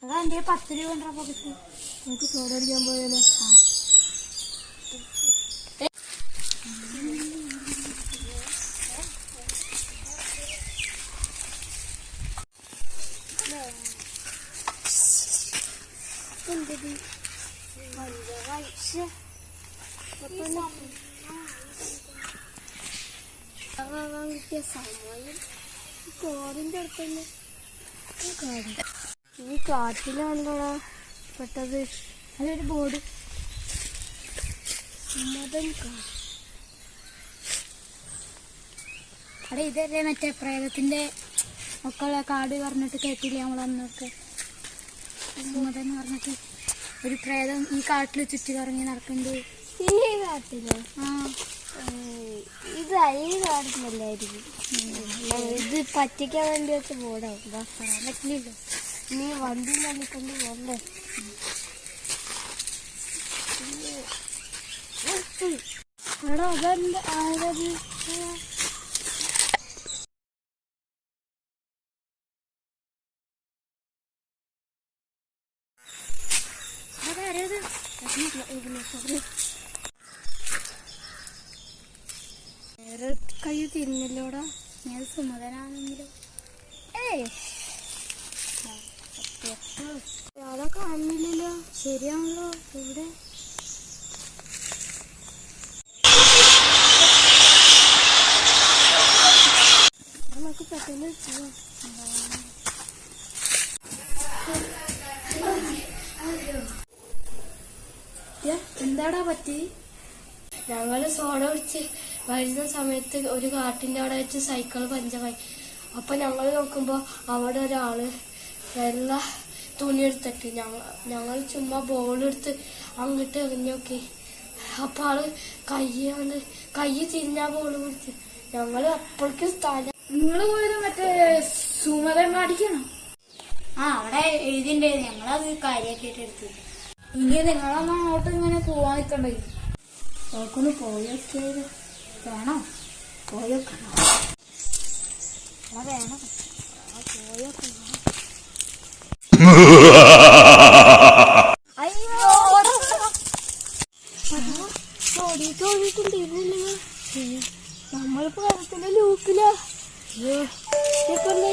അതാ 10 രൂപ പോക്കറ്റ്. നമുക്ക് സോഡ അടിക്കാൻ പോയാലോ? കോറിന്റെ അടുത്തല്ലേ ഈ കാട്ടിലാണല്ലോടാ പെട്ടത്. അതൊരു ബോർഡ് അവിടെ ഇതല്ലേ മറ്റേ പ്രേതത്തിന്റെ മക്കളെ കാട് പറഞ്ഞിട്ട് കേട്ടില്ലേ നമ്മളന്നൊക്കെ? സുമതെന്ന് പറഞ്ഞിട്ട് ഒരു പ്രേതം ഈ കാട്ടിൽ ചുറ്റി കറങ്ങി നടക്കുന്നുണ്ട്. ഈ കാട്ടില്? ആ, ഈ കാട്ടിലല്ലായിരിക്കും. ഇത് പറ്റിക്കാൻ വേണ്ടി വെച്ച ബോർഡാവും. പറ്റില്ലല്ലോ, നീ വണ്ടി നല്ലിക്കൊണ്ട് പോകണ്ടേ? എടാ അതെന്താ ആരത്? അതാരത്? വേറെ കൈ തിരിഞ്ഞല്ലോടാ. ഞാൻ സുമതനാണെങ്കിലും ആളെ കാണുന്നില്ലല്ലോ. ശരിയാണല്ലോ. ഇവിടെ നമുക്ക് പെട്ടെന്ന് എന്താടാ പറ്റി? ഞങ്ങള് സോഡ കുടിച്ച് വരുന്ന സമയത്ത് ഒരു കാട്ടിന്റെ അവിടെ വെച്ച് സൈക്കിൾ പഞ്ചറായി. അപ്പൊ ഞങ്ങൾ നോക്കുമ്പോ അവിടെ ഒരാള് വെള്ള തുണി എടുത്തിട്ട് ഞങ്ങൾ ചുമ്മാ ബോളെടുത്ത് അങ്ങോട്ട് എറിഞ്ഞു നോക്കി. അപ്പൊ ആള് കൈ തിരിഞ്ഞാ ബോള് പിടിച്ച്. ഞങ്ങള് അപ്പോഴേക്കും സ്ഥലം. നിങ്ങള് പോയത് മറ്റേ സുമതങ്ങാടിക്കാണോ? ആ, അവിടെ എഴുതിണ്ടേ. ഞങ്ങളത് കാര്യാക്കിട്ട് എടുത്തു. ഇനി നിങ്ങളൊന്നും അങ്ങോട്ട് ഇങ്ങനെ പോവാൻ നിൽക്കണ്ടേ? നോക്കൊന്ന് പോയൊക്കെയത് വേണോ? പോയൊക്കണം. വേണം, പോയൊക്കണം. അയ്യോ, ഓടിക്കൊണ്ടിരുന്നില്ല. നമ്മളിപ്പോ വെള്ളത്തിന്റെ ലൂക്കിലാ. ഇപ്പൊ എന്താ